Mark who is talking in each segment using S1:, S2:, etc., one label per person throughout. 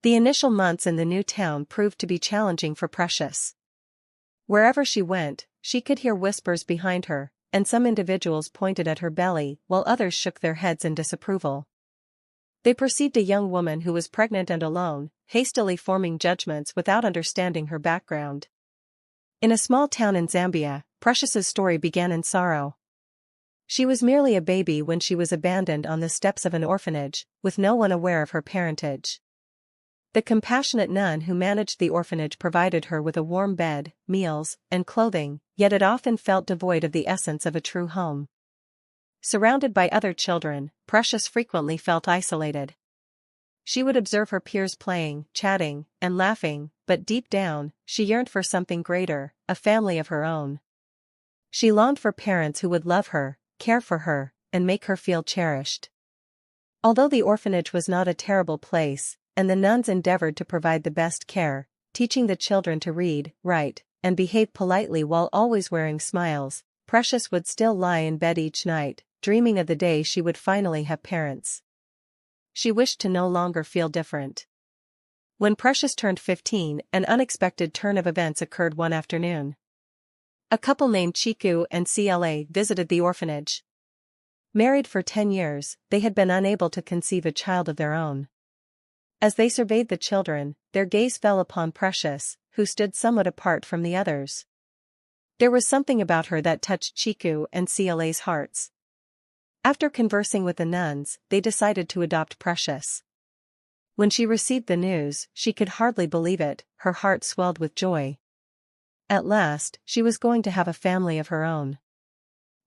S1: The initial months in the new town proved to be challenging for Precious. Wherever she went, she could hear whispers behind her, and some individuals pointed at her belly while others shook their heads in disapproval. They perceived a young woman who was pregnant and alone, hastily forming judgments without understanding her background. In a small town in Zambia, Precious's story began in sorrow. She was merely a baby when she was abandoned on the steps of an orphanage, with no one aware of her parentage. The compassionate nun who managed the orphanage provided her with a warm bed, meals, and clothing, yet it often felt devoid of the essence of a true home. Surrounded by other children, Precious frequently felt isolated. She would observe her peers playing, chatting, and laughing, but deep down, she yearned for something greater, a family of her own. She longed for parents who would love her, care for her, and make her feel cherished. Although the orphanage was not a terrible place, and the nuns endeavored to provide the best care, teaching the children to read, write, and behave politely while always wearing smiles, Precious would still lie in bed each night, dreaming of the day she would finally have parents. She wished to no longer feel different. When Precious turned 15, an unexpected turn of events occurred one afternoon. A couple named Chiku and Cla visited the orphanage. Married for 10 years, they had been unable to conceive a child of their own. As they surveyed the children, their gaze fell upon Precious, who stood somewhat apart from the others. There was something about her that touched Chiku and Cla's hearts. After conversing with the nuns, they decided to adopt Precious. When she received the news, she could hardly believe it, her heart swelled with joy. At last, she was going to have a family of her own.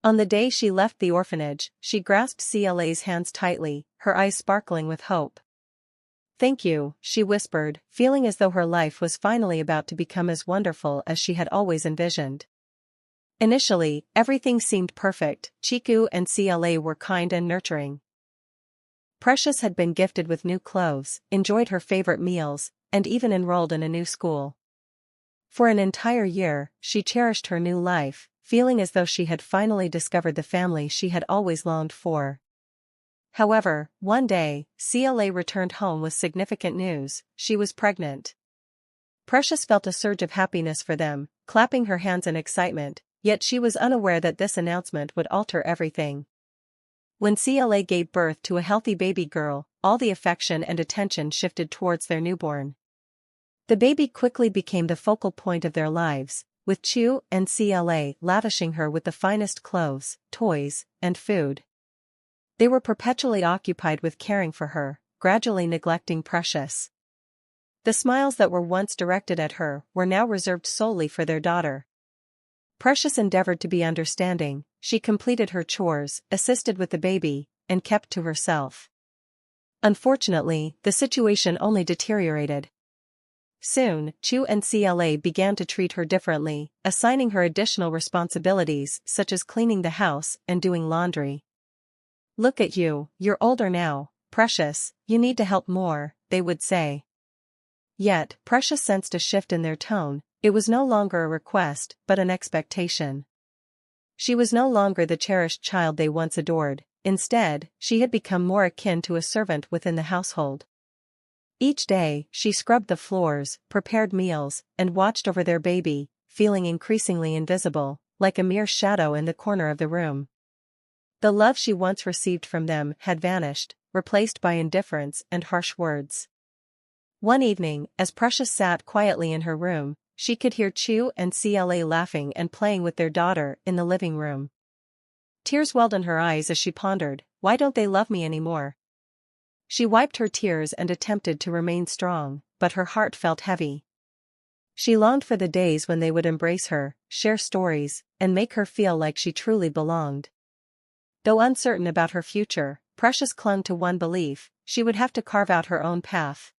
S1: On the day she left the orphanage, she grasped Cla's hands tightly, her eyes sparkling with hope. "Thank you," she whispered, feeling as though her life was finally about to become as wonderful as she had always envisioned. Initially, everything seemed perfect. Chiku and Cla were kind and nurturing. Precious had been gifted with new clothes, enjoyed her favorite meals, and even enrolled in a new school. For an entire year, she cherished her new life, feeling as though she had finally discovered the family she had always longed for. However, one day, Cla returned home with significant news: she was pregnant. Precious felt a surge of happiness for them, clapping her hands in excitement, yet she was unaware that this announcement would alter everything. When Cla gave birth to a healthy baby girl, all the affection and attention shifted towards their newborn. The baby quickly became the focal point of their lives, with Chu and Cla lavishing her with the finest clothes, toys, and food. They were perpetually occupied with caring for her, gradually neglecting Precious. The smiles that were once directed at her were now reserved solely for their daughter. Precious endeavored to be understanding. She completed her chores, assisted with the baby, and kept to herself. Unfortunately, the situation only deteriorated. Soon, Chu and Cla began to treat her differently, assigning her additional responsibilities such as cleaning the house and doing laundry. "Look at you, you're older now, Precious, you need to help more," they would say. Yet, Precious sensed a shift in their tone. It was no longer a request, but an expectation. She was no longer the cherished child they once adored. Instead, she had become more akin to a servant within the household. Each day, she scrubbed the floors, prepared meals, and watched over their baby, feeling increasingly invisible, like a mere shadow in the corner of the room. The love she once received from them had vanished, replaced by indifference and harsh words. One evening, as Precious sat quietly in her room, she could hear Chu and Cla laughing and playing with their daughter in the living room. Tears welled in her eyes as she pondered, "Why don't they love me anymore?" She wiped her tears and attempted to remain strong, but her heart felt heavy. She longed for the days when they would embrace her, share stories, and make her feel like she truly belonged. Though uncertain about her future, Precious clung to one belief: she would have to carve out her own path.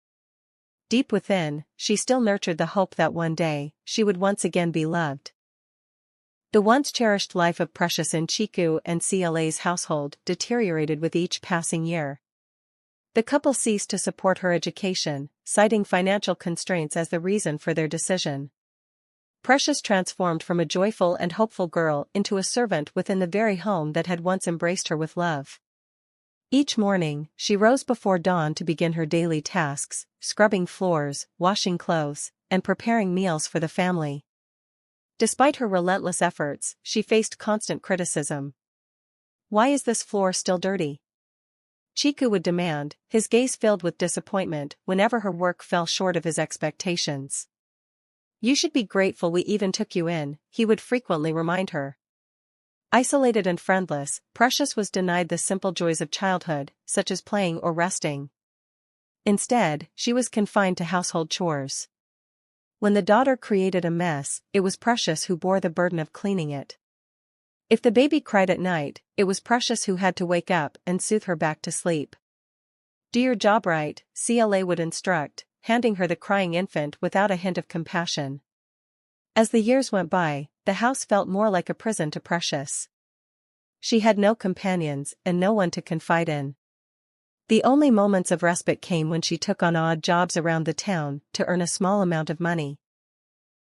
S1: Deep within, she still nurtured the hope that one day, she would once again be loved. The once cherished life of Precious in Chiku and Cla's household deteriorated with each passing year. The couple ceased to support her education, citing financial constraints as the reason for their decision. Precious transformed from a joyful and hopeful girl into a servant within the very home that had once embraced her with love. Each morning, she rose before dawn to begin her daily tasks, scrubbing floors, washing clothes, and preparing meals for the family. Despite her relentless efforts, she faced constant criticism. "Why is this floor still dirty?" Chiku would demand, his gaze filled with disappointment whenever her work fell short of his expectations. "You should be grateful we even took you in," he would frequently remind her. Isolated and friendless, Precious was denied the simple joys of childhood, such as playing or resting. Instead, she was confined to household chores. When the daughter created a mess, it was Precious who bore the burden of cleaning it. If the baby cried at night, it was Precious who had to wake up and soothe her back to sleep. "Do your job right," CLA would instruct, handing her the crying infant without a hint of compassion. As the years went by, the house felt more like a prison to Precious. She had no companions and no one to confide in. The only moments of respite came when she took on odd jobs around the town to earn a small amount of money.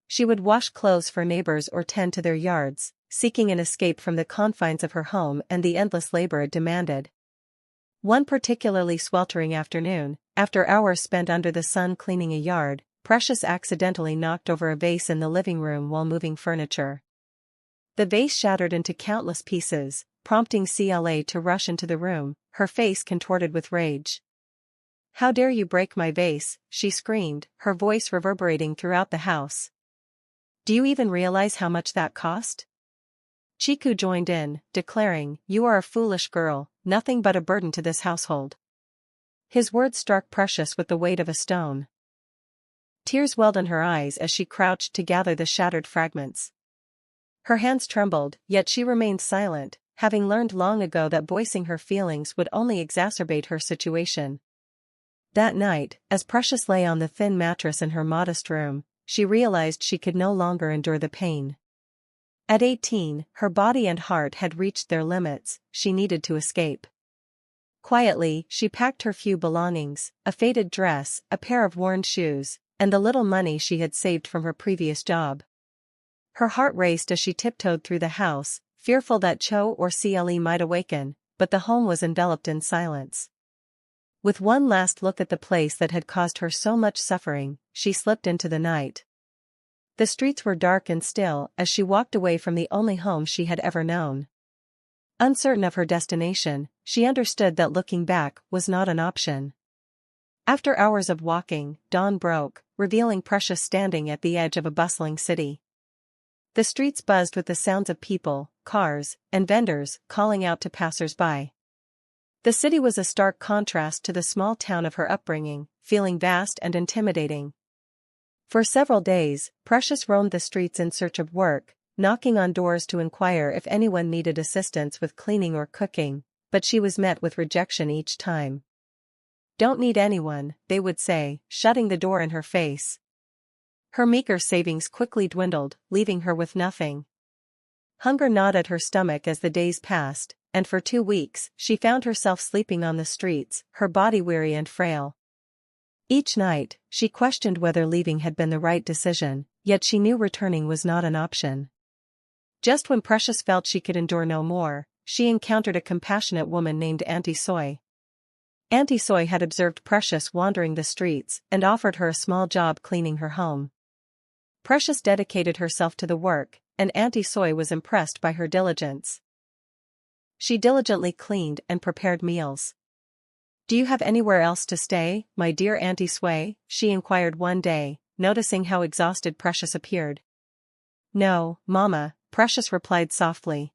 S1: She would wash clothes for neighbors or tend to their yards, seeking an escape from the confines of her home and the endless labor it demanded. One particularly sweltering afternoon, after hours spent under the sun cleaning a yard, Precious accidentally knocked over a vase in the living room while moving furniture. The vase shattered into countless pieces, prompting CLA to rush into the room, her face contorted with rage. "How dare you break my vase?" she screamed, her voice reverberating throughout the house. "Do you even realize how much that cost?" Chiku joined in, declaring, "You are a foolish girl, nothing but a burden to this household." His words struck Precious with the weight of a stone. Tears welled in her eyes as she crouched to gather the shattered fragments. Her hands trembled, yet she remained silent, having learned long ago that voicing her feelings would only exacerbate her situation. That night, as Precious lay on the thin mattress in her modest room, she realized she could no longer endure the pain. At 18, her body and heart had reached their limits, she needed to escape. Quietly, she packed her few belongings, a faded dress, a pair of worn shoes, and the little money she had saved from her previous job. Her heart raced as she tiptoed through the house, fearful that Cho or CLE might awaken, but the home was enveloped in silence. With one last look at the place that had caused her so much suffering, she slipped into the night. The streets were dark and still as she walked away from the only home she had ever known. Uncertain of her destination, she understood that looking back was not an option. After hours of walking, dawn broke, revealing Precious standing at the edge of a bustling city. The streets buzzed with the sounds of people, cars, and vendors calling out to passers-by. The city was a stark contrast to the small town of her upbringing, feeling vast and intimidating. For several days, Precious roamed the streets in search of work, knocking on doors to inquire if anyone needed assistance with cleaning or cooking, but she was met with rejection each time. "Don't need anyone," they would say, shutting the door in her face. Her meager savings quickly dwindled, leaving her with nothing. Hunger gnawed at her stomach as the days passed, and for 2 weeks, she found herself sleeping on the streets, her body weary and frail. Each night, she questioned whether leaving had been the right decision, yet she knew returning was not an option. Just when Precious felt she could endure no more, she encountered a compassionate woman named Auntie Soy. Auntie Soy had observed Precious wandering the streets and offered her a small job cleaning her home. Precious dedicated herself to the work, and Auntie Soy was impressed by her diligence. She diligently cleaned and prepared meals. "Do you have anywhere else to stay, my dear Auntie Soy?" she inquired one day, noticing how exhausted Precious appeared. "No, Mama," Precious replied softly.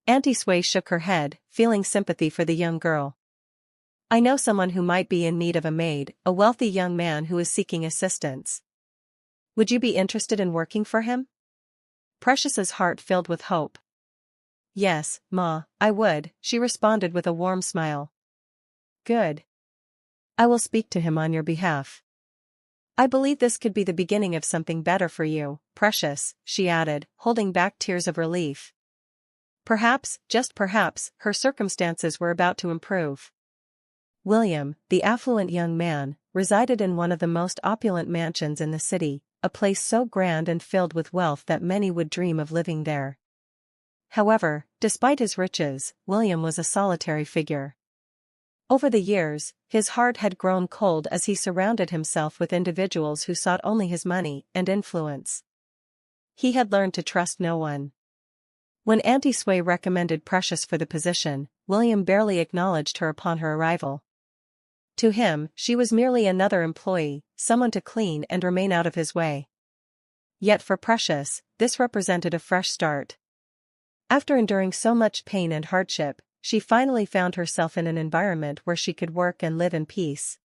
S1: Auntie Soy shook her head, feeling sympathy for the young girl. "I know someone who might be in need of a maid, a wealthy young man who is seeking assistance. Would you be interested in working for him?" Precious's heart filled with hope. "Yes, Ma, I would," she responded with a warm smile. "Good. I will speak to him on your behalf. I believe this could be the beginning of something better for you, Precious," she added, holding back tears of relief. Perhaps, just perhaps, her circumstances were about to improve. William, the affluent young man, resided in one of the most opulent mansions in the city, a place so grand and filled with wealth that many would dream of living there. However, despite his riches, William was a solitary figure. Over the years, his heart had grown cold as he surrounded himself with individuals who sought only his money and influence. He had learned to trust no one. When Auntie Sway recommended Precious for the position, William barely acknowledged her upon her arrival. To him, she was merely another employee, someone to clean and remain out of his way. Yet for Precious, this represented a fresh start. After enduring so much pain and hardship, she finally found herself in an environment where she could work and live in peace.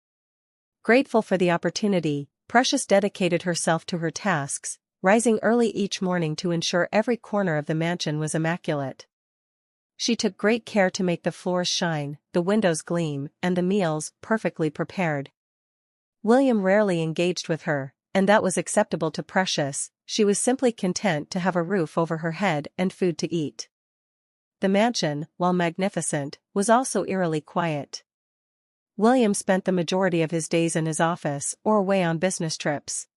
S1: Grateful for the opportunity, Precious dedicated herself to her tasks, rising early each morning to ensure every corner of the mansion was immaculate. She took great care to make the floors shine, the windows gleam, and the meals perfectly prepared. William rarely engaged with her, and that was acceptable to Precious. She was simply content to have a roof over her head and food to eat. The mansion, while magnificent, was also eerily quiet. William spent the majority of his days in his office or away on business trips.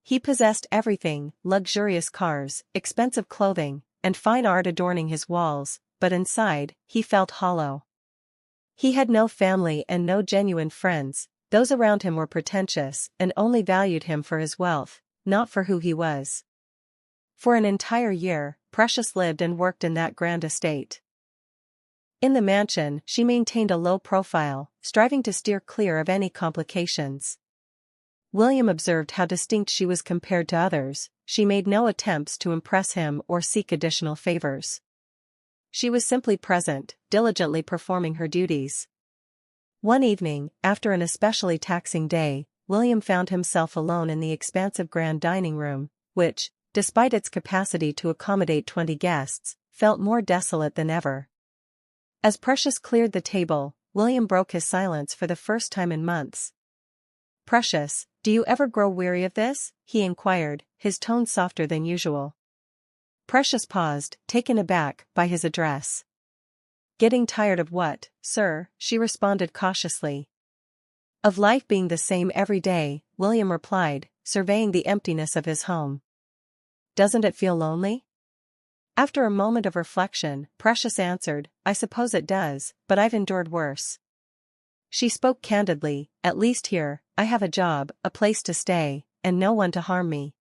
S1: He possessed everything: luxurious cars, expensive clothing, and fine art adorning his walls, but inside, he felt hollow. He had no family and no genuine friends. Those around him were pretentious and only valued him for his wealth, not for who he was. For an entire year, Precious lived and worked in that grand estate. In the mansion, she maintained a low profile, striving to steer clear of any complications. William observed how distinct she was compared to others. She made no attempts to impress him or seek additional favors. She was simply present, diligently performing her duties. One evening, after an especially taxing day, William found himself alone in the expansive grand dining room, which, despite its capacity to accommodate 20 guests, felt more desolate than ever. As Precious cleared the table, William broke his silence for the first time in months. "Precious, do you ever grow weary of this?" he inquired, his tone softer than usual. Precious paused, taken aback by his address. "Getting tired of what, sir?" she responded cautiously. "Of life being the same every day," William replied, surveying the emptiness of his home. "Doesn't it feel lonely?" After a moment of reflection, Precious answered, "I suppose it does, but I've endured worse." She spoke candidly. "At least here, I have a job, a place to stay, and no one to harm me."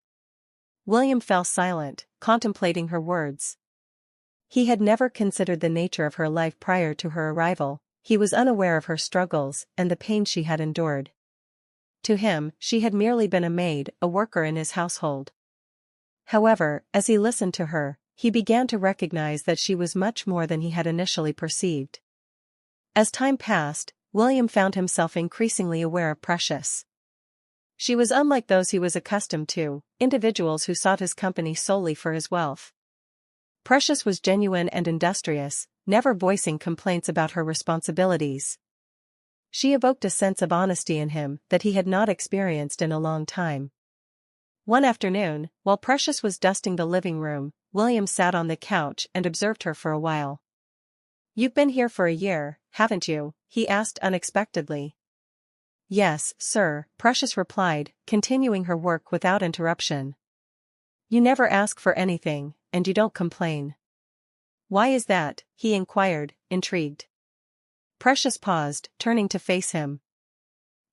S1: William fell silent, contemplating her words. He had never considered the nature of her life prior to her arrival. He was unaware of her struggles and the pain she had endured. To him, she had merely been a maid, a worker in his household. However, as he listened to her, he began to recognize that she was much more than he had initially perceived. As time passed, William found himself increasingly aware of Precious. She was unlike those he was accustomed to, individuals who sought his company solely for his wealth. Precious was genuine and industrious, never voicing complaints about her responsibilities. She evoked a sense of honesty in him that he had not experienced in a long time. One afternoon, while Precious was dusting the living room, William sat on the couch and observed her for a while. "You've been here for a year, haven't you?" he asked unexpectedly. "Yes, sir," Precious replied, continuing her work without interruption. "You never ask for anything, and you don't complain." "Why is that?" he inquired, intrigued. Precious paused, turning to face him.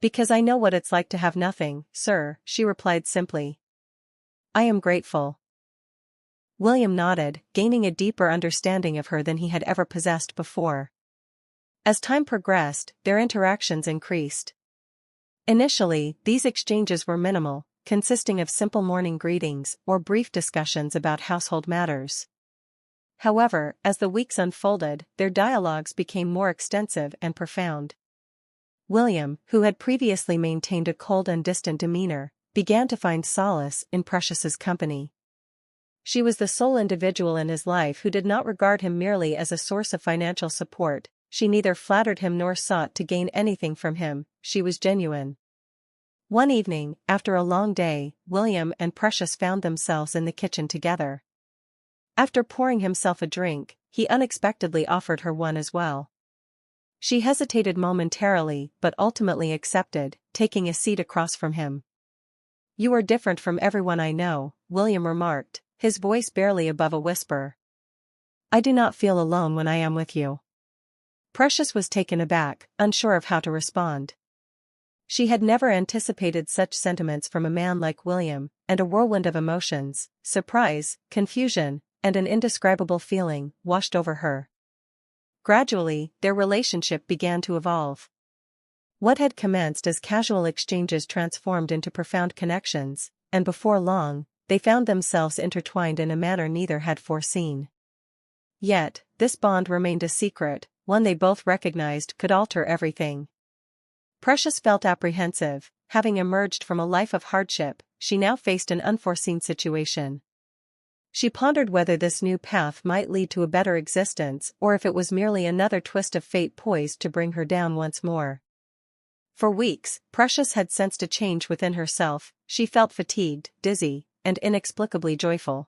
S1: "Because I know what it's like to have nothing, sir," she replied simply. "I am grateful." William nodded, gaining a deeper understanding of her than he had ever possessed before. As time progressed, their interactions increased. Initially, these exchanges were minimal, consisting of simple morning greetings or brief discussions about household matters. However, as the weeks unfolded, their dialogues became more extensive and profound. William, who had previously maintained a cold and distant demeanor, began to find solace in Precious's company. She was the sole individual in his life who did not regard him merely as a source of financial support. She neither flattered him nor sought to gain anything from him. She was genuine. One evening, after a long day, William and Precious found themselves in the kitchen together. After pouring himself a drink, he unexpectedly offered her one as well. She hesitated momentarily but ultimately accepted, taking a seat across from him. "You are different from everyone I know," William remarked, his voice barely above a whisper. "I do not feel alone when I am with you." Precious was taken aback, unsure of how to respond. She had never anticipated such sentiments from a man like William, and a whirlwind of emotions, surprise, confusion, and an indescribable feeling, washed over her. Gradually, their relationship began to evolve. What had commenced as casual exchanges transformed into profound connections, and before long, they found themselves intertwined in a manner neither had foreseen. Yet, this bond remained a secret, one they both recognized could alter everything. Precious felt apprehensive. Having emerged from a life of hardship, she now faced an unforeseen situation. She pondered whether this new path might lead to a better existence or if it was merely another twist of fate poised to bring her down once more. For weeks, Precious had sensed a change within herself. She felt fatigued, dizzy, and inexplicably joyful.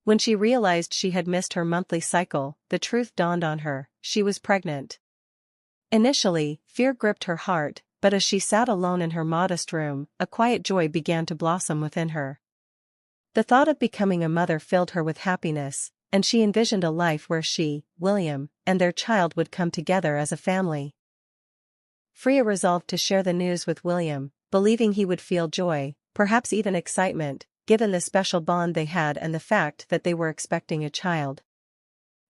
S1: When she realized she had missed her monthly cycle, the truth dawned on her: she was pregnant. Initially, fear gripped her heart, but as she sat alone in her modest room, a quiet joy began to blossom within her. The thought of becoming a mother filled her with happiness, and she envisioned a life where she, William, and their child would come together as a family. Freya resolved to share the news with William, believing he would feel joy, perhaps even excitement, given the special bond they had and the fact that they were expecting a child.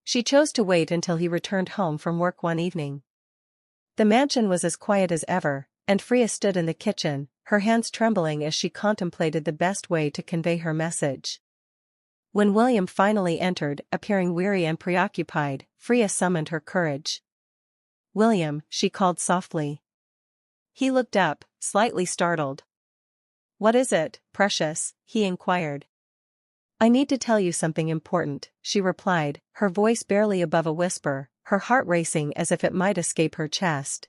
S1: She chose to wait until he returned home from work one evening. The mansion was as quiet as ever, and Freya stood in the kitchen, her hands trembling as she contemplated the best way to convey her message. When William finally entered, appearing weary and preoccupied, Freya summoned her courage. "William," she called softly. He looked up, slightly startled. "What is it, Precious?" he inquired. "I need to tell you something important," she replied, her voice barely above a whisper, her heart racing as if it might escape her chest.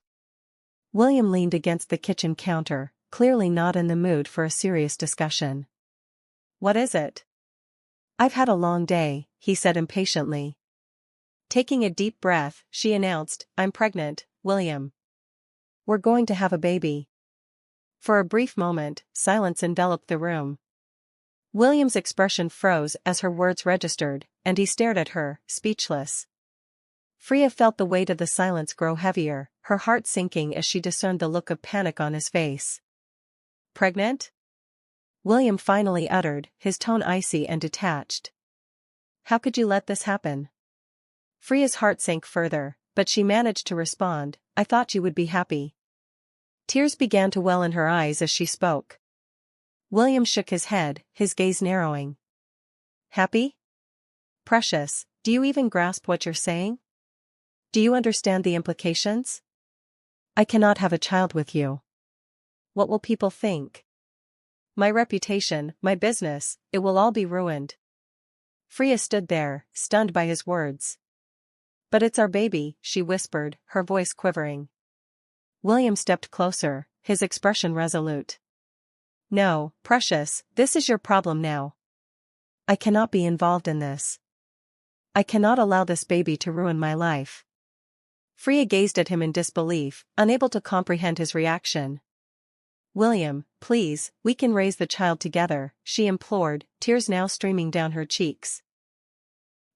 S1: William leaned against the kitchen counter, clearly not in the mood for a serious discussion. "What is it?" "I've had a long day," he said impatiently. Taking a deep breath, she announced, "I'm pregnant, William. We're going to have a baby." For a brief moment, silence enveloped the room. William's expression froze as her words registered, and he stared at her, speechless. Freya felt the weight of the silence grow heavier, her heart sinking as she discerned the look of panic on his face. "Pregnant?" William finally uttered, his tone icy and detached. "How could you let this happen?" Freya's heart sank further, but she managed to respond, "I thought you would be happy." Tears began to well in her eyes as she spoke. William shook his head, his gaze narrowing. "Happy? Precious, do you even grasp what you're saying? Do you understand the implications? I cannot have a child with you. What will people think? My reputation, my business, it will all be ruined." Freya stood there, stunned by his words. "But it's our baby," she whispered, her voice quivering. William stepped closer, his expression resolute. "No, Precious, this is your problem now. I cannot be involved in this. I cannot allow this baby to ruin my life." Freya gazed at him in disbelief, unable to comprehend his reaction. "William, please, we can raise the child together," she implored, tears now streaming down her cheeks.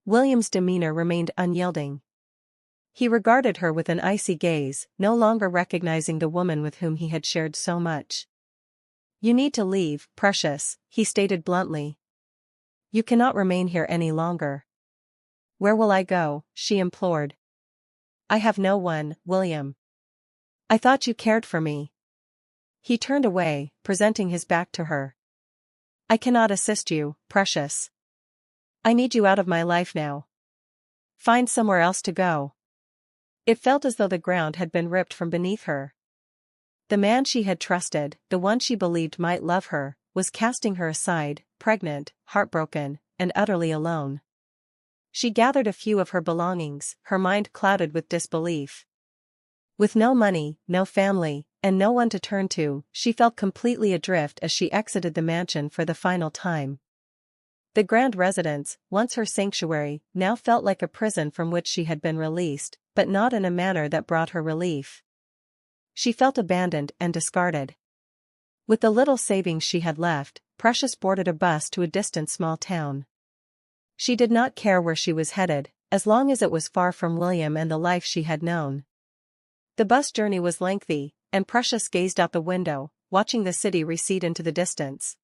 S1: William's demeanor remained unyielding. He regarded her with an icy gaze, no longer recognizing the woman with whom he had shared so much. "You need to leave, Precious," he stated bluntly. "You cannot remain here any longer." "Where will I go?" she implored. "I have no one, William. I thought you cared for me." He turned away, presenting his back to her. "I cannot assist you, Precious. I need you out of my life now. Find somewhere else to go." It felt as though the ground had been ripped from beneath her. The man she had trusted, the one she believed might love her, was casting her aside, pregnant, heartbroken, and utterly alone. She gathered a few of her belongings, her mind clouded with disbelief. With no money, no family, and no one to turn to, she felt completely adrift as she exited the mansion for the final time. The grand residence, once her sanctuary, now felt like a prison from which she had been released, but not in a manner that brought her relief. She felt abandoned and discarded. With the little savings she had left, Precious boarded a bus to a distant small town. She did not care where she was headed, as long as it was far from William and the life she had known. The bus journey was lengthy, and Precious gazed out the window, watching the city recede into the distance.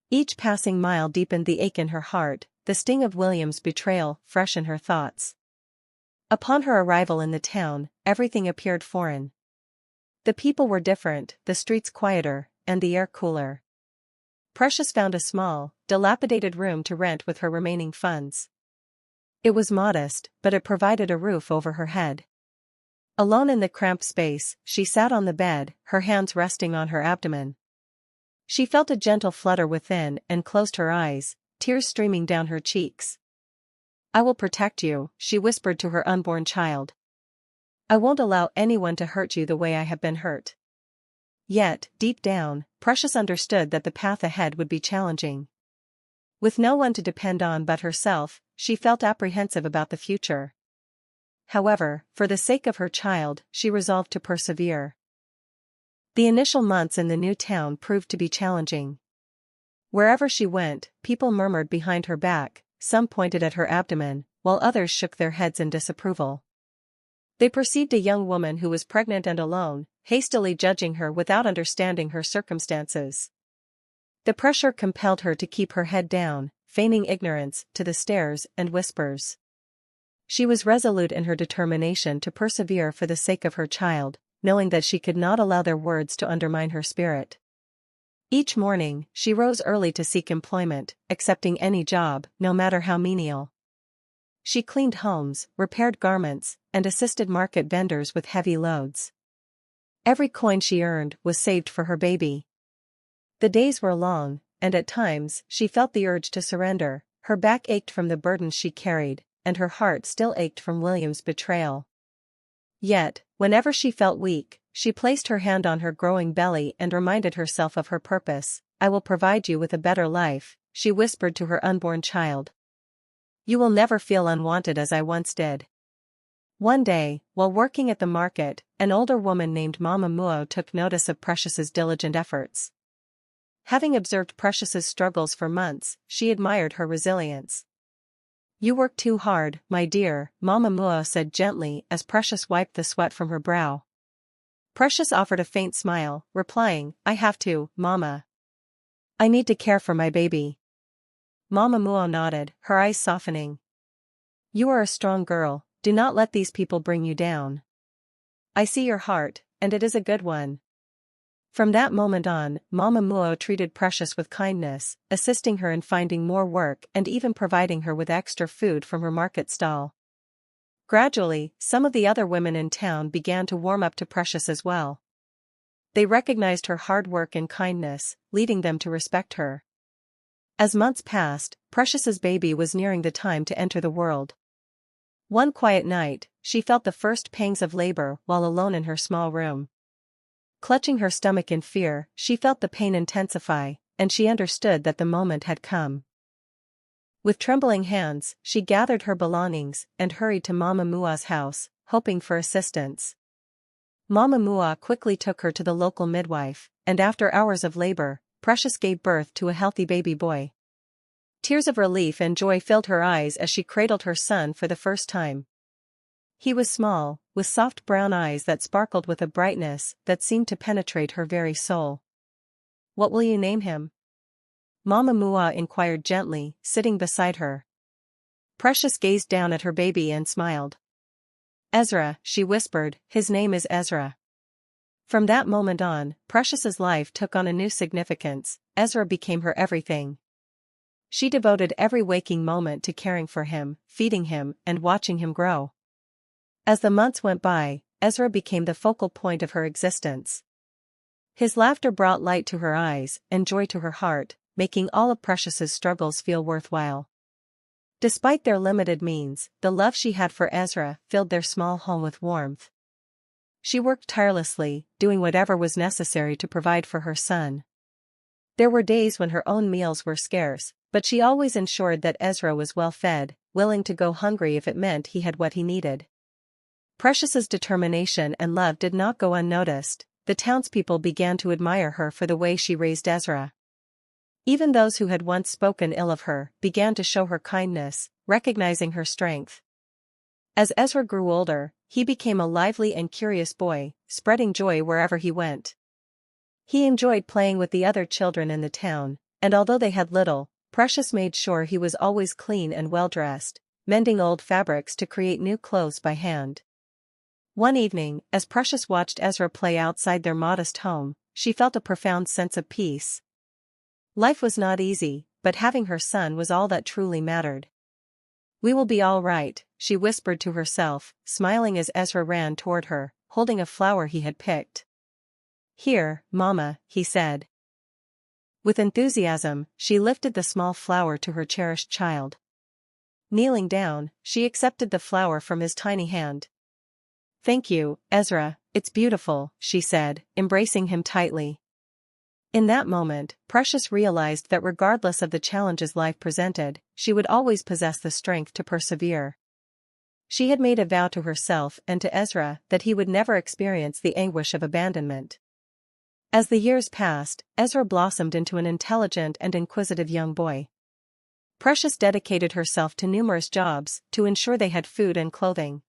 S1: Each passing mile deepened the ache in her heart, the sting of William's betrayal fresh in her thoughts. Upon her arrival in the town, everything appeared foreign. The people were different, the streets quieter, and the air cooler. Precious found a small, dilapidated room to rent with her remaining funds. It was modest, but it provided a roof over her head. Alone in the cramped space, she sat on the bed, her hands resting on her abdomen. She felt a gentle flutter within and closed her eyes, tears streaming down her cheeks. "I will protect you," she whispered to her unborn child. "I won't allow anyone to hurt you the way I have been hurt." Yet, deep down, Precious understood that the path ahead would be challenging. With no one to depend on but herself, she felt apprehensive about the future. However, for the sake of her child, she resolved to persevere. The initial months in the new town proved to be challenging. Wherever she went, people murmured behind her back, some pointed at her abdomen, while others shook their heads in disapproval. They perceived a young woman who was pregnant and alone, hastily judging her without understanding her circumstances. The pressure compelled her to keep her head down, feigning ignorance to the stares and whispers. She was resolute in her determination to persevere for the sake of her child, knowing that she could not allow their words to undermine her spirit. Each morning, she rose early to seek employment, accepting any job, no matter how menial. She cleaned homes, repaired garments, and assisted market vendors with heavy loads. Every coin she earned was saved for her baby. The days were long, and at times, she felt the urge to surrender. Her back ached from the burdens she carried, and her heart still ached from William's betrayal. Yet, whenever she felt weak, she placed her hand on her growing belly and reminded herself of her purpose. "I will provide you with a better life," she whispered to her unborn child. "You will never feel unwanted as I once did." One day, while working at the market, an older woman named Mama Muo took notice of Precious's diligent efforts. Having observed Precious's struggles for months, she admired her resilience. "You work too hard, my dear," Mama Muo said gently as Precious wiped the sweat from her brow. Precious offered a faint smile, replying, "I have to, Mama. I need to care for my baby." Mama Muo nodded, her eyes softening. "You are a strong girl, do not let these people bring you down. I see your heart, and it is a good one." From that moment on, Mama Muo treated Precious with kindness, assisting her in finding more work and even providing her with extra food from her market stall. Gradually, some of the other women in town began to warm up to Precious as well. They recognized her hard work and kindness, leading them to respect her. As months passed, Precious's baby was nearing the time to enter the world. One quiet night, she felt the first pangs of labor while alone in her small room. Clutching her stomach in fear, she felt the pain intensify, and she understood that the moment had come. With trembling hands, she gathered her belongings and hurried to Mama Mua's house, hoping for assistance. Mama Mua quickly took her to the local midwife, and after hours of labor, Precious gave birth to a healthy baby boy. Tears of relief and joy filled her eyes as she cradled her son for the first time. He was small, with soft brown eyes that sparkled with a brightness that seemed to penetrate her very soul. "What will you name him?" Mama Mua inquired gently, sitting beside her. Precious gazed down at her baby and smiled. "Ezra," she whispered, "his name is Ezra." From that moment on, Precious's life took on a new significance. Ezra became her everything. She devoted every waking moment to caring for him, feeding him, and watching him grow. As the months went by, Ezra became the focal point of her existence. His laughter brought light to her eyes and joy to her heart, making all of Precious's struggles feel worthwhile. Despite their limited means, the love she had for Ezra filled their small home with warmth. She worked tirelessly, doing whatever was necessary to provide for her son. There were days when her own meals were scarce, but she always ensured that Ezra was well fed, willing to go hungry if it meant he had what he needed. Precious's determination and love did not go unnoticed. The townspeople began to admire her for the way she raised Ezra. Even those who had once spoken ill of her began to show her kindness, recognizing her strength. As Ezra grew older, he became a lively and curious boy, spreading joy wherever he went. He enjoyed playing with the other children in the town, and although they had little, Precious made sure he was always clean and well-dressed, mending old fabrics to create new clothes by hand. One evening, as Precious watched Ezra play outside their modest home, she felt a profound sense of peace. Life was not easy, but having her son was all that truly mattered. "We will be all right," she whispered to herself, smiling as Ezra ran toward her, holding a flower he had picked. "Here, Mama," he said. With enthusiasm, she lifted the small flower to her cherished child. Kneeling down, she accepted the flower from his tiny hand. "Thank you, Ezra, it's beautiful," she said, embracing him tightly. In that moment, Precious realized that regardless of the challenges life presented, she would always possess the strength to persevere. She had made a vow to herself and to Ezra that he would never experience the anguish of abandonment. As the years passed, Ezra blossomed into an intelligent and inquisitive young boy. Precious dedicated herself to numerous jobs to ensure they had food and clothing.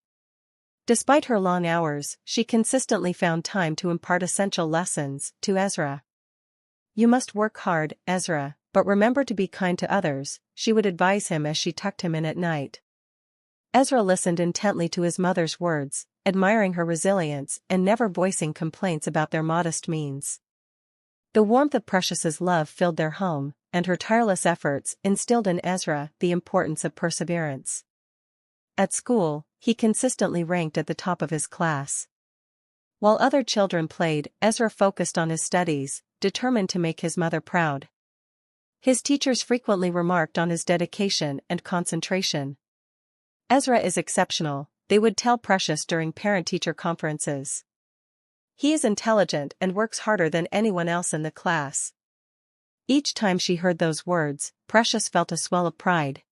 S1: Despite her long hours, she consistently found time to impart essential lessons to Ezra. "You must work hard, Ezra, but remember to be kind to others," she would advise him as she tucked him in at night. Ezra listened intently to his mother's words, admiring her resilience and never voicing complaints about their modest means. The warmth of Precious's love filled their home, and her tireless efforts instilled in Ezra the importance of perseverance. At school, he consistently ranked at the top of his class. While other children played, Ezra focused on his studies, determined to make his mother proud. His teachers frequently remarked on his dedication and concentration. "Ezra is exceptional," they would tell Precious during parent-teacher conferences. "He is intelligent and works harder than anyone else in the class." Each time she heard those words, Precious felt a swell of pride.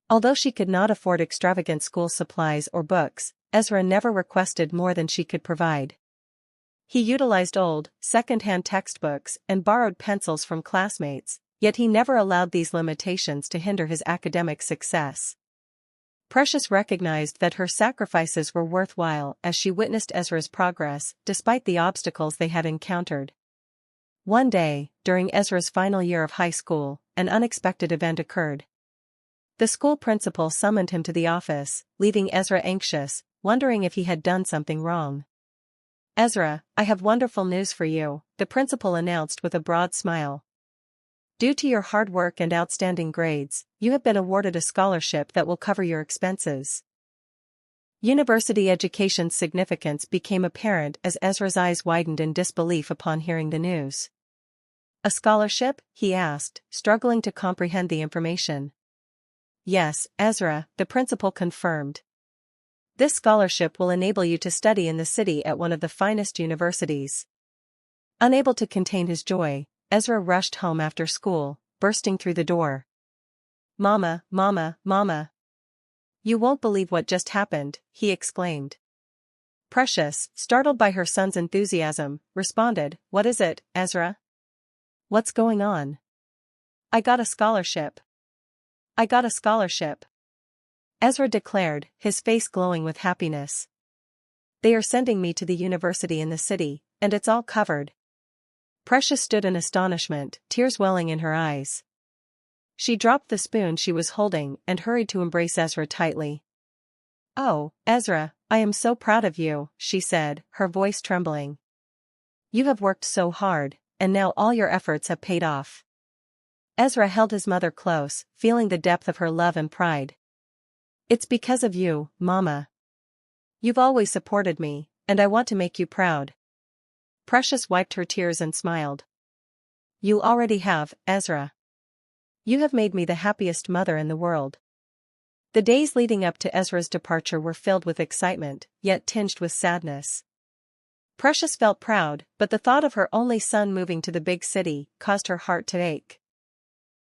S1: Although she could not afford extravagant school supplies or books, Ezra never requested more than she could provide. He utilized old, second-hand textbooks and borrowed pencils from classmates, yet he never allowed these limitations to hinder his academic success. Precious recognized that her sacrifices were worthwhile as she witnessed Ezra's progress despite the obstacles they had encountered. One day, during Ezra's final year of high school, an unexpected event occurred. The school principal summoned him to the office, leaving Ezra anxious, wondering if he had done something wrong. "Ezra, I have wonderful news for you," the principal announced with a broad smile. "Due to your hard work and outstanding grades, you have been awarded a scholarship that will cover your expenses." University education's significance became apparent as Ezra's eyes widened in disbelief upon hearing the news. "A scholarship?" he asked, struggling to comprehend the information. "Yes, Ezra," the principal confirmed. "This scholarship will enable you to study in the city at one of the finest universities." Unable to contain his joy, Ezra rushed home after school, bursting through the door. "Mama, Mama, Mama! You won't believe what just happened," he exclaimed. Precious, startled by her son's enthusiasm, responded, "What is it, Ezra? What's going on?" "I got a scholarship. I got a scholarship," Ezra declared, his face glowing with happiness. "They are sending me to the university in the city, and it's all covered." Precious stood in astonishment, tears welling in her eyes. She dropped the spoon she was holding and hurried to embrace Ezra tightly. "Oh, Ezra, I am so proud of you," she said, her voice trembling. "You have worked so hard, and now all your efforts have paid off." Ezra held his mother close, feeling the depth of her love and pride. "It's because of you, Mama. You've always supported me, and I want to make you proud." Precious wiped her tears and smiled. "You already have, Ezra. You have made me the happiest mother in the world." The days leading up to Ezra's departure were filled with excitement, yet tinged with sadness. Precious felt proud, but the thought of her only son moving to the big city caused her heart to ache.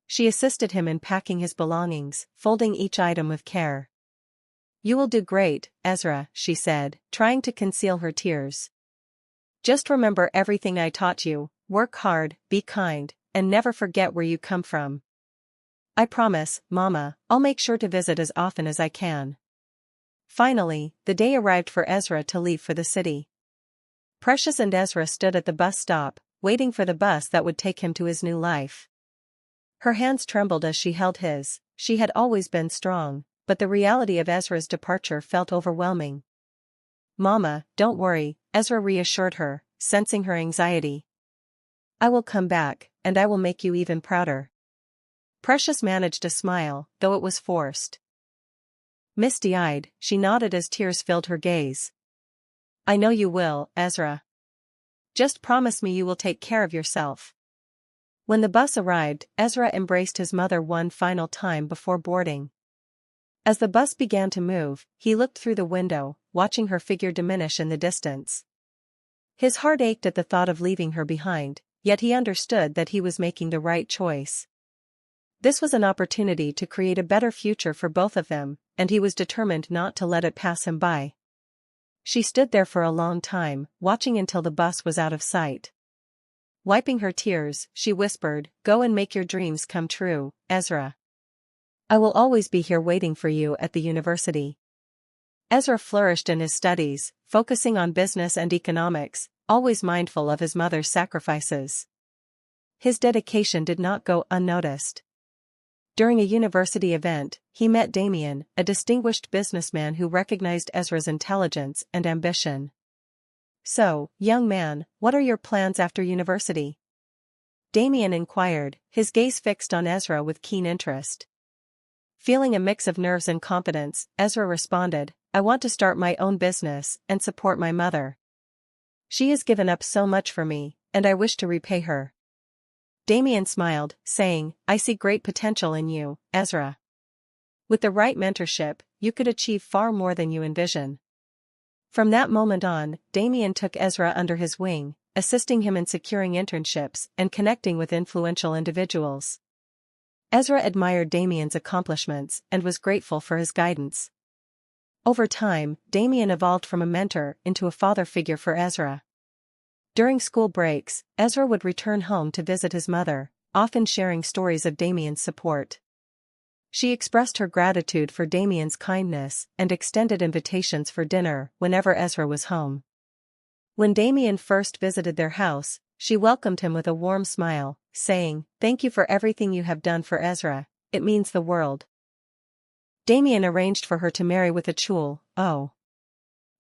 S1: She assisted him in packing his belongings, folding each item with care. "You will do great, Ezra," she said, trying to conceal her tears. "Just remember everything I taught you, work hard, be kind, and never forget where you come from." "I promise, Mama, I'll make sure to visit as often as I can." Finally, the day arrived for Ezra to leave for the city. Precious and Ezra stood at the bus stop, waiting for the bus that would take him to his new life. Her hands trembled as she held his. She had always been strong, but the reality of Ezra's departure felt overwhelming. "Mama, don't worry," Ezra reassured her, sensing her anxiety. "I will come back, and I will make you even prouder." Precious managed a smile, though it was forced. Misty-eyed, she nodded as tears filled her gaze. "I know you will, Ezra. Just promise me you will take care of yourself." When the bus arrived, Ezra embraced his mother one final time before boarding. As the bus began to move, he looked through the window, watching her figure diminish in the distance. His heart ached at the thought of leaving her behind, yet he understood that he was making the right choice. This was an opportunity to create a better future for both of them, and he was determined not to let it pass him by. She stood there for a long time, watching until the bus was out of sight. Wiping her tears, she whispered, "Go and make your dreams come true, Ezra. I will always be here waiting for you at the university." Ezra flourished in his studies, focusing on business and economics, always mindful of his mother's sacrifices. His dedication did not go unnoticed. During a university event, he met Damien, a distinguished businessman who recognized Ezra's intelligence and ambition. "So, young man, what are your plans after university?" Damien inquired, his gaze fixed on Ezra with keen interest. Feeling a mix of nerves and confidence, Ezra responded, "I want to start my own business and support my mother. She has given up so much for me, and I wish to repay her." Damien smiled, saying, "I see great potential in you, Ezra. With the right mentorship, you could achieve far more than you envision." From that moment on, Damien took Ezra under his wing, assisting him in securing internships and connecting with influential individuals. Ezra admired Damien's accomplishments and was grateful for his guidance. Over time, Damien evolved from a mentor into a father figure for Ezra. During school breaks, Ezra would return home to visit his mother, often sharing stories of Damien's support. She expressed her gratitude for Damien's kindness and extended invitations for dinner whenever Ezra was home. When Damien first visited their house, she welcomed him with a warm smile, saying, "Thank you for everything you have done for Ezra, it means the world." Damien arranged for her to marry with a chul. "Oh.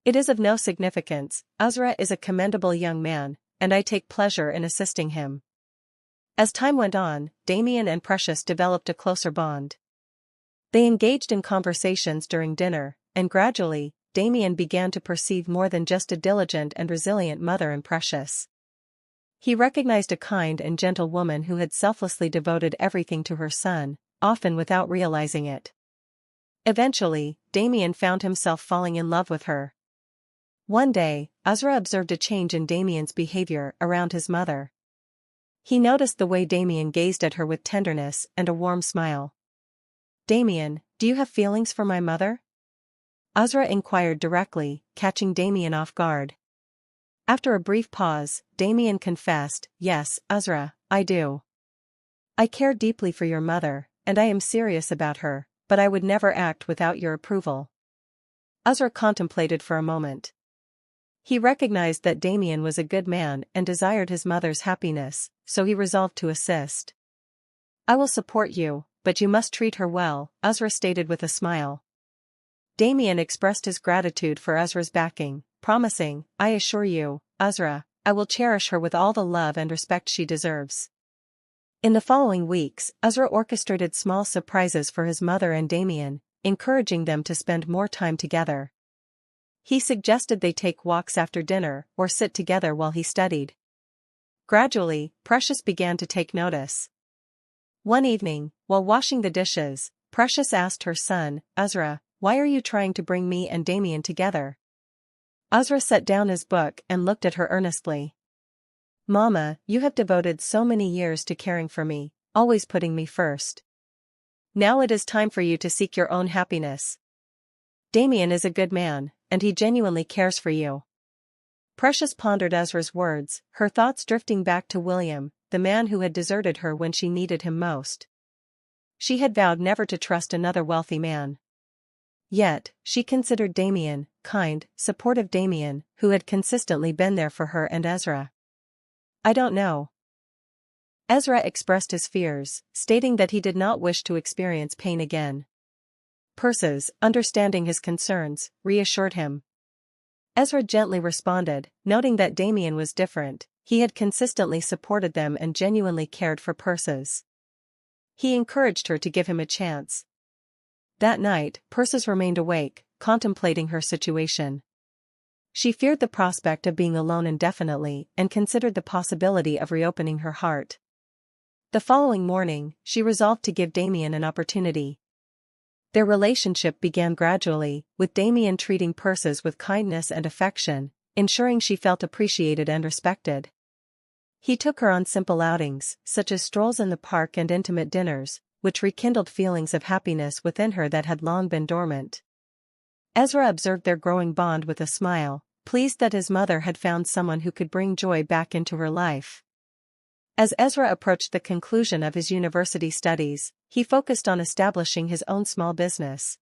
S1: It is of no significance, Ezra is a commendable young man, and I take pleasure in assisting him." As time went on, Damien and Precious developed a closer bond. They engaged in conversations during dinner, and gradually, Damien began to perceive more than just a diligent and resilient mother in Precious. He recognized a kind and gentle woman who had selflessly devoted everything to her son, often without realizing it. Eventually, Damien found himself falling in love with her. One day, Ezra observed a change in Damien's behavior around his mother. He noticed the way Damien gazed at her with tenderness and a warm smile. "Damien, do you have feelings for my mother?" Ezra inquired directly, catching Damien off guard. After a brief pause, Damien confessed, "Yes, Ezra, I do. I care deeply for your mother, and I am serious about her, but I would never act without your approval." Ezra contemplated for a moment. He recognized that Damien was a good man and desired his mother's happiness, so he resolved to assist. "I will support you, but you must treat her well," Ezra stated with a smile. Damien expressed his gratitude for Ezra's backing, promising, "I assure you, Ezra, I will cherish her with all the love and respect she deserves." In the following weeks, Ezra orchestrated small surprises for his mother and Damien, encouraging them to spend more time together. He suggested they take walks after dinner or sit together while he studied. Gradually, Precious began to take notice. One evening, while washing the dishes, Precious asked her son, "Ezra, why are you trying to bring me and Damien together?" Ezra set down his book and looked at her earnestly. "Mama, you have devoted so many years to caring for me, always putting me first. Now it is time for you to seek your own happiness. Damien is a good man, and he genuinely cares for you." Precious pondered Ezra's words, her thoughts drifting back to William, the man who had deserted her when she needed him most. She had vowed never to trust another wealthy man. Yet, she considered Damien, kind, supportive Damien, who had consistently been there for her and Ezra. "I don't know." Ezra expressed his fears, stating that he did not wish to experience pain again. Persis, understanding his concerns, reassured him. Ezra gently responded, noting that Damien was different. He had consistently supported them and genuinely cared for Persis. He encouraged her to give him a chance. That night, Persis remained awake, contemplating her situation. She feared the prospect of being alone indefinitely and considered the possibility of reopening her heart. The following morning, she resolved to give Damien an opportunity. Their relationship began gradually, with Damien treating Persis with kindness and affection, ensuring she felt appreciated and respected. He took her on simple outings, such as strolls in the park and intimate dinners, which rekindled feelings of happiness within her that had long been dormant. Ezra observed their growing bond with a smile, pleased that his mother had found someone who could bring joy back into her life. As Ezra approached the conclusion of his university studies, he focused on establishing his own small business.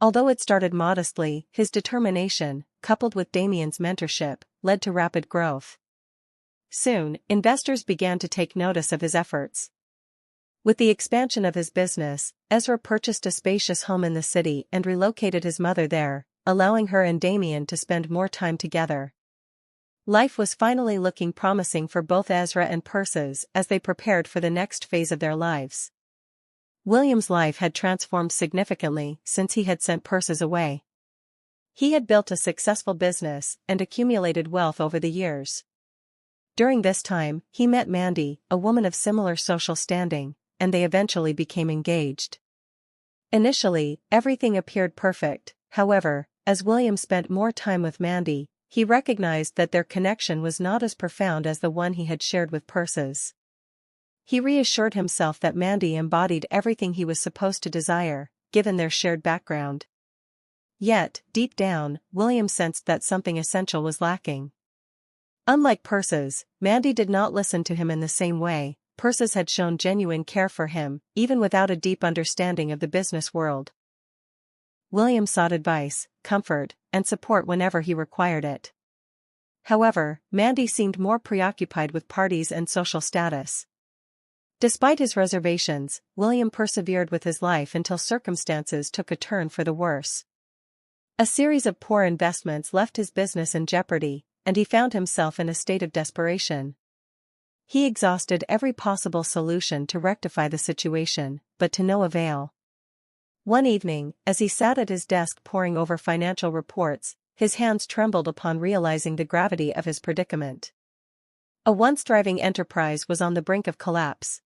S1: Although it started modestly, his determination, coupled with Damien's mentorship, led to rapid growth. Soon, investors began to take notice of his efforts. With the expansion of his business, Ezra purchased a spacious home in the city and relocated his mother there, allowing her and Damien to spend more time together. Life was finally looking promising for both Ezra and Persis as they prepared for the next phase of their lives. William's life had transformed significantly since he had sent Persis away. He had built a successful business and accumulated wealth over the years. During this time, he met Mandy, a woman of similar social standing, and they eventually became engaged. Initially, everything appeared perfect. However, as William spent more time with Mandy, he recognized that their connection was not as profound as the one he had shared with Persis. He reassured himself that Mandy embodied everything he was supposed to desire, given their shared background. Yet, deep down, William sensed that something essential was lacking. Unlike Persis, Mandy did not listen to him in the same way. Persis had shown genuine care for him, even without a deep understanding of the business world. William sought advice, comfort, and support whenever he required it. However, Mandy seemed more preoccupied with parties and social status. Despite his reservations, William persevered with his life until circumstances took a turn for the worse. A series of poor investments left his business in jeopardy, and he found himself in a state of desperation. He exhausted every possible solution to rectify the situation, but to no avail. One evening, as he sat at his desk poring over financial reports, his hands trembled upon realizing the gravity of his predicament. A once thriving enterprise was on the brink of collapse.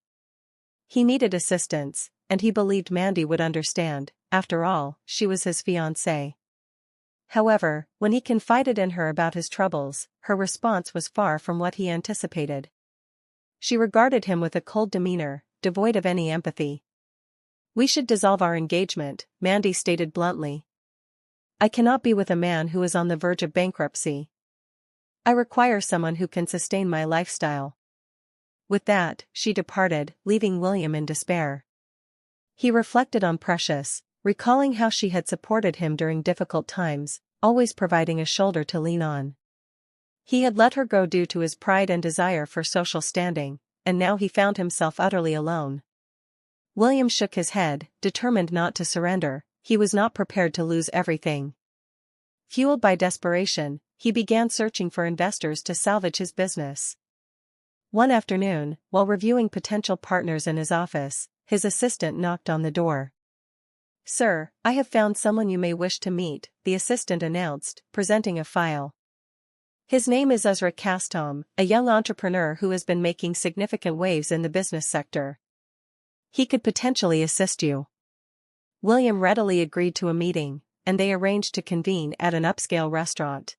S1: He needed assistance, and he believed Mandy would understand. After all, she was his fiancée. However, when he confided in her about his troubles, her response was far from what he anticipated. She regarded him with a cold demeanor, devoid of any empathy. "We should dissolve our engagement," Mandy stated bluntly. "I cannot be with a man who is on the verge of bankruptcy. I require someone who can sustain my lifestyle." With that, she departed, leaving William in despair. He reflected on Precious, recalling how she had supported him during difficult times, always providing a shoulder to lean on. He had let her go due to his pride and desire for social standing, and now he found himself utterly alone. William shook his head, determined not to surrender. He was not prepared to lose everything. Fueled by desperation, he began searching for investors to salvage his business. One afternoon, while reviewing potential partners in his office, his assistant knocked on the door. "Sir, I have found someone you may wish to meet," the assistant announced, presenting a file. His name is Ezra Castom, a young entrepreneur who has been making significant waves in the business sector. He could potentially assist you. William readily agreed to a meeting, and they arranged to convene at an upscale restaurant.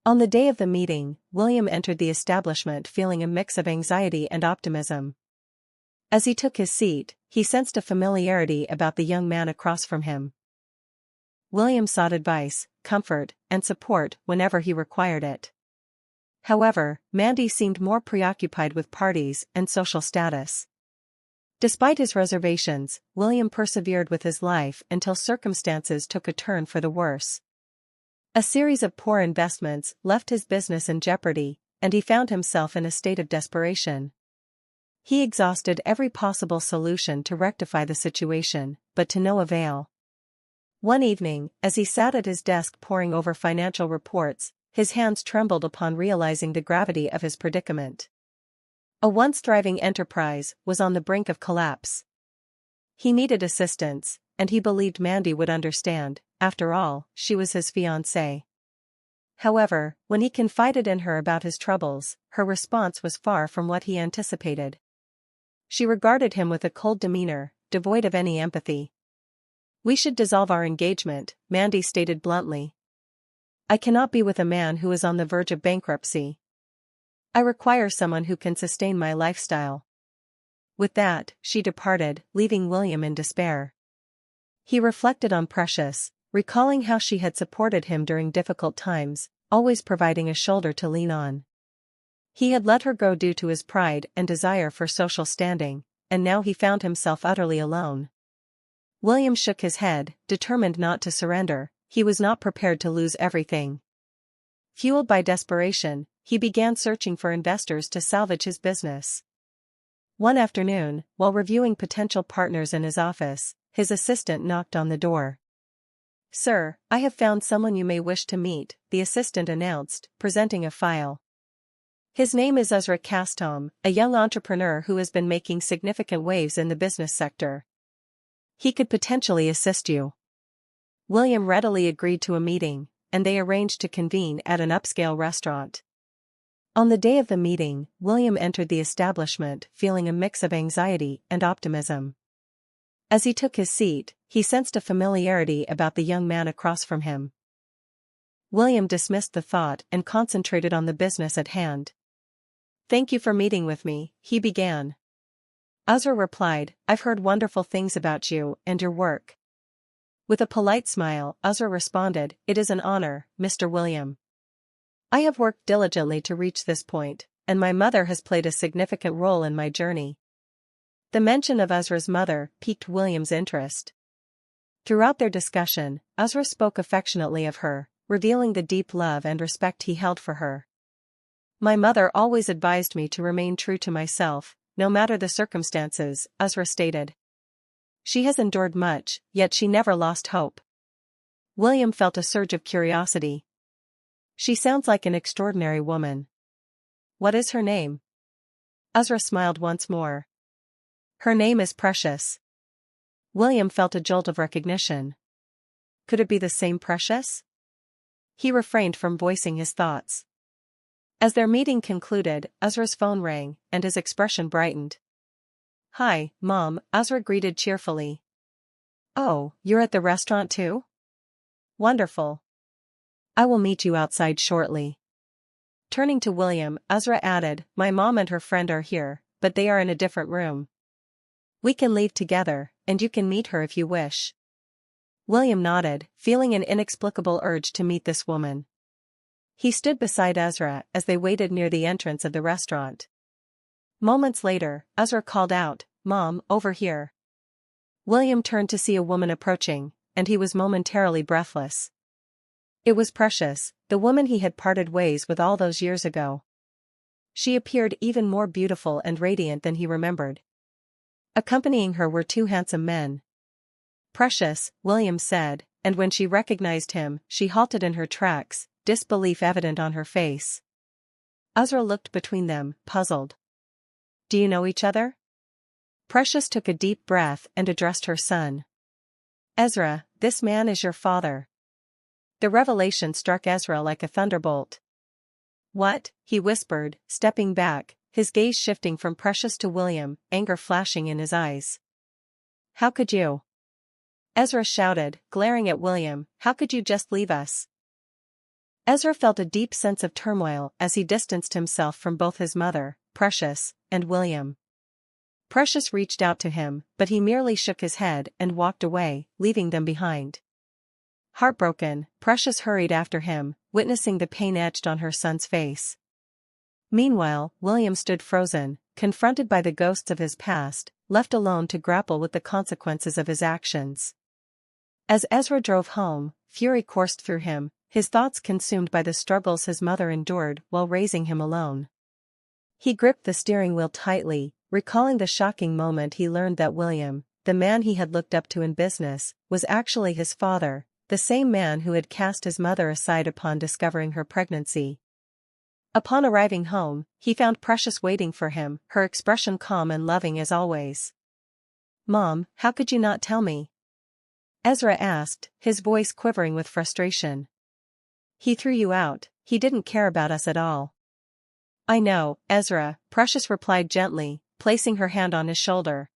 S1: On the day of the meeting, William entered the establishment feeling a mix of anxiety and optimism. As he took his seat, he sensed a familiarity about the young man across from him. William sought advice, comfort, and support whenever he required it. However, Mandy seemed more preoccupied with parties and social status. Despite his reservations, William persevered with his life until circumstances took a turn for the worse. A series of poor investments left his business in jeopardy, and he found himself in a state of desperation. He exhausted every possible solution to rectify the situation, but to no avail. One evening, as he sat at his desk poring over financial reports, his hands trembled upon realizing the gravity of his predicament. A once thriving enterprise was on the brink of collapse. He needed assistance, and he believed Mandy would understand. After all, she was his fiancée. However, when he confided in her about his troubles, her response was far from what he anticipated. She regarded him with a cold demeanor, devoid of any empathy. "We should dissolve our engagement," Mandy stated bluntly. "I cannot be with a man who is on the verge of bankruptcy. I require someone who can sustain my lifestyle." With that, she departed, leaving William in despair. He reflected on Precious, recalling how she had supported him during difficult times, always providing a shoulder to lean on. He had let her go due to his pride and desire for social standing, and now he found himself utterly alone. William shook his head, determined not to surrender. He was not prepared to lose everything. Fueled by desperation, he began searching for investors to salvage his business. One afternoon, while reviewing potential partners in his office, his assistant knocked on the door. "Sir, I have found someone you may wish to meet," the assistant announced, presenting a file. "His name is Ezra Castom, a young entrepreneur who has been making significant waves in the business sector. He could potentially assist you." William readily agreed to a meeting, and they arranged to convene at an upscale restaurant. On the day of the meeting, William entered the establishment feeling a mix of anxiety and optimism. As he took his seat, he sensed a familiarity about the young man across from him. William dismissed the thought and concentrated on the business at hand. "Thank you for meeting with me," he began. Ezra replied, "I've heard wonderful things about you and your work." With a polite smile, Ezra responded, "It is an honor, Mr. William. I have worked diligently to reach this point, and my mother has played a significant role in my journey." The mention of Ezra's mother piqued William's interest. Throughout their discussion, Ezra spoke affectionately of her, revealing the deep love and respect he held for her. "My mother always advised me to remain true to myself, no matter the circumstances," Ezra stated. "She has endured much, yet she never lost hope." William felt a surge of curiosity. "She sounds like an extraordinary woman. What is her name?" Ezra smiled once more. "Her name is Precious." William felt a jolt of recognition. Could it be the same Precious? He refrained from voicing his thoughts. As their meeting concluded, Ezra's phone rang, and his expression brightened. "Hi, Mom," Ezra greeted cheerfully. "Oh, you're at the restaurant too? Wonderful. I will meet you outside shortly." Turning to William, Ezra added, "My mom and her friend are here, but they are in a different room. We can leave together, and you can meet her if you wish." William nodded, feeling an inexplicable urge to meet this woman. He stood beside Ezra as they waited near the entrance of the restaurant. Moments later, Ezra called out, "Mom, over here." William turned to see a woman approaching, and he was momentarily breathless. It was Precious, the woman he had parted ways with all those years ago. She appeared even more beautiful and radiant than he remembered. Accompanying her were two handsome men. "Precious," William said, and when she recognized him, she halted in her tracks, disbelief evident on her face. Ezra looked between them, puzzled. "Do you know each other?" Precious took a deep breath and addressed her son. "Ezra, this man is your father." The revelation struck Ezra like a thunderbolt. "What?" he whispered, stepping back, his gaze shifting from Precious to William, anger flashing in his eyes. "How could you?" Ezra shouted, glaring at William, "How could you just leave us?" Ezra felt a deep sense of turmoil as he distanced himself from both his mother, Precious, and William. Precious reached out to him, but he merely shook his head and walked away, leaving them behind. Heartbroken, Precious hurried after him, witnessing the pain etched on her son's face. Meanwhile, William stood frozen, confronted by the ghosts of his past, left alone to grapple with the consequences of his actions. As Ezra drove home, fury coursed through him, his thoughts consumed by the struggles his mother endured while raising him alone. He gripped the steering wheel tightly, recalling the shocking moment he learned that William, the man he had looked up to in business, was actually his father, the same man who had cast his mother aside upon discovering her pregnancy. Upon arriving home, he found Precious waiting for him, her expression calm and loving as always. "Mom, how could you not tell me?" Ezra asked, his voice quivering with frustration. "He threw you out, he didn't care about us at all." "I know, Ezra," Precious replied gently, placing her hand on his shoulder.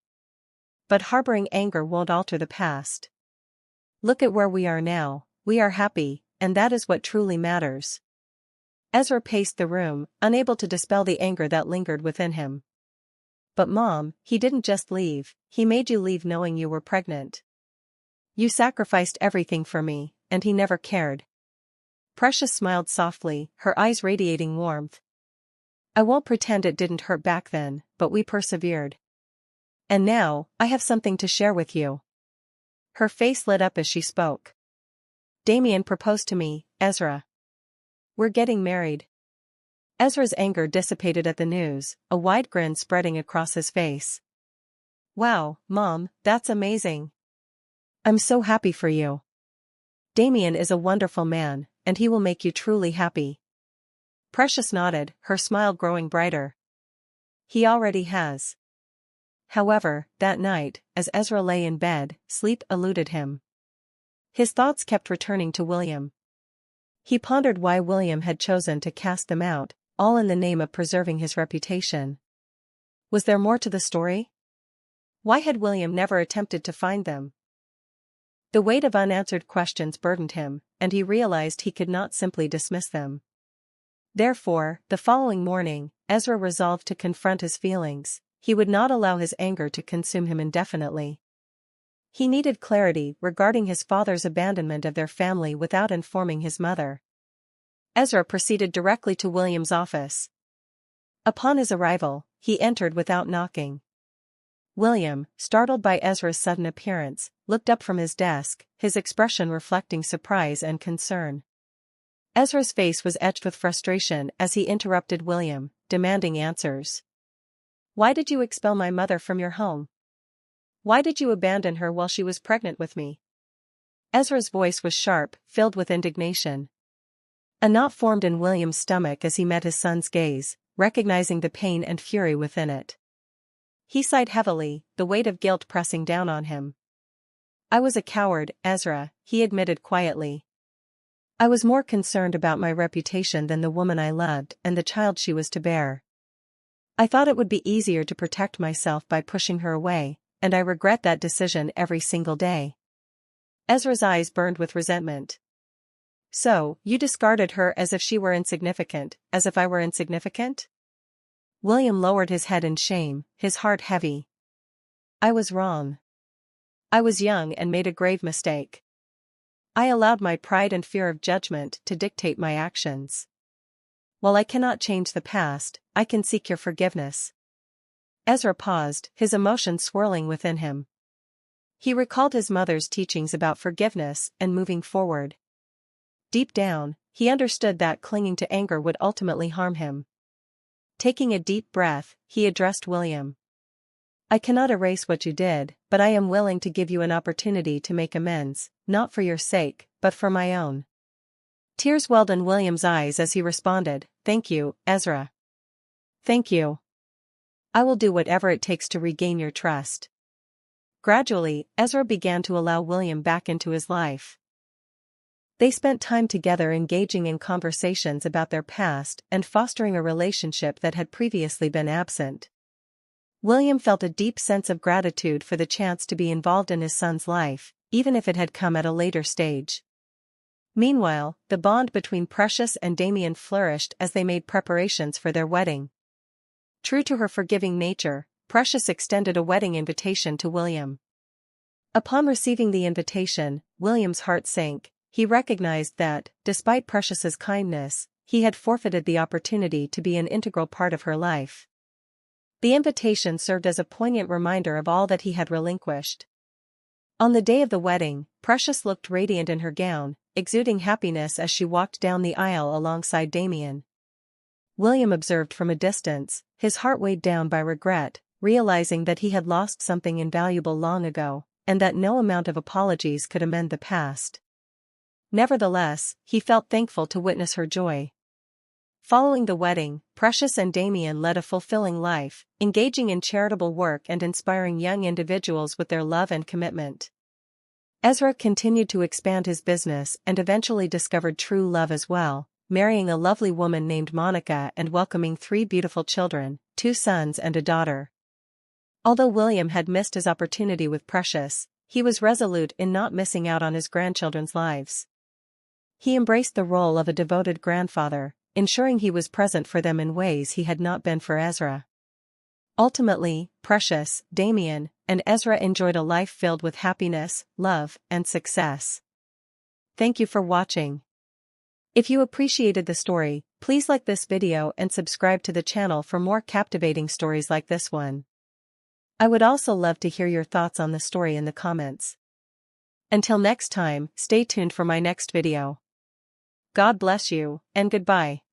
S1: "But harboring anger won't alter the past. Look at where we are now, we are happy, and that is what truly matters." Ezra paced the room, unable to dispel the anger that lingered within him. "But Mom, he didn't just leave, he made you leave knowing you were pregnant. You sacrificed everything for me, and he never cared." Precious smiled softly, her eyes radiating warmth. "I won't pretend it didn't hurt back then, but we persevered. And now, I have something to share with you." Her face lit up as she spoke. "Damien proposed to me, Ezra. We're getting married." Ezra's anger dissipated at the news, a wide grin spreading across his face. "Wow, Mom, that's amazing. I'm so happy for you. Damien is a wonderful man, and he will make you truly happy." Precious nodded, her smile growing brighter. "He already has." However, that night, as Ezra lay in bed, sleep eluded him. His thoughts kept returning to William. He pondered why William had chosen to cast them out, all in the name of preserving his reputation. Was there more to the story? Why had William never attempted to find them? The weight of unanswered questions burdened him, and he realized he could not simply dismiss them. Therefore, the following morning, Ezra resolved to confront his feelings. He would not allow his anger to consume him indefinitely. He needed clarity regarding his father's abandonment of their family without informing his mother. Ezra proceeded directly to William's office. Upon his arrival, he entered without knocking. William, startled by Ezra's sudden appearance, looked up from his desk, his expression reflecting surprise and concern. Ezra's face was etched with frustration as he interrupted William, demanding answers. "Why did you expel my mother from your home? Why did you abandon her while she was pregnant with me?" Ezra's voice was sharp, filled with indignation. A knot formed in William's stomach as he met his son's gaze, recognizing the pain and fury within it. He sighed heavily, the weight of guilt pressing down on him. "I was a coward, Ezra," he admitted quietly. "I was more concerned about my reputation than the woman I loved and the child she was to bear. I thought it would be easier to protect myself by pushing her away, and I regret that decision every single day." Ezra's eyes burned with resentment. "So, you discarded her as if she were insignificant, as if I were insignificant?" William lowered his head in shame, his heart heavy. "I was wrong. I was young and made a grave mistake. I allowed my pride and fear of judgment to dictate my actions. While I cannot change the past, I can seek your forgiveness." Ezra paused, his emotions swirling within him. He recalled his mother's teachings about forgiveness and moving forward. Deep down, he understood that clinging to anger would ultimately harm him. Taking a deep breath, he addressed William. "I cannot erase what you did, but I am willing to give you an opportunity to make amends, not for your sake, but for my own." Tears welled in William's eyes as he responded, "Thank you, Ezra. Thank you. I will do whatever it takes to regain your trust." Gradually, Ezra began to allow William back into his life. They spent time together engaging in conversations about their past and fostering a relationship that had previously been absent. William felt a deep sense of gratitude for the chance to be involved in his son's life, even if it had come at a later stage. Meanwhile, the bond between Precious and Damien flourished as they made preparations for their wedding. True to her forgiving nature, Precious extended a wedding invitation to William. Upon receiving the invitation, William's heart sank. He recognized that, despite Precious's kindness, he had forfeited the opportunity to be an integral part of her life. The invitation served as a poignant reminder of all that he had relinquished. On the day of the wedding, Precious looked radiant in her gown, exuding happiness as she walked down the aisle alongside Damien. William observed from a distance, his heart weighed down by regret, realizing that he had lost something invaluable long ago, and that no amount of apologies could amend the past. Nevertheless, he felt thankful to witness her joy. Following the wedding, Precious and Damien led a fulfilling life, engaging in charitable work and inspiring young individuals with their love and commitment. Ezra continued to expand his business and eventually discovered true love as well, marrying a lovely woman named Monica and welcoming 3 beautiful children, 2 sons and a daughter. Although William had missed his opportunity with Precious, he was resolute in not missing out on his grandchildren's lives. He embraced the role of a devoted grandfather, ensuring he was present for them in ways he had not been for Ezra. Ultimately, Precious, Damien, and Ezra enjoyed a life filled with happiness, love, and success. Thank you for watching. If you appreciated the story, please like this video and subscribe to the channel for more captivating stories like this one. I would also love to hear your thoughts on the story in the comments. Until next time, stay tuned for my next video. God bless you, and goodbye.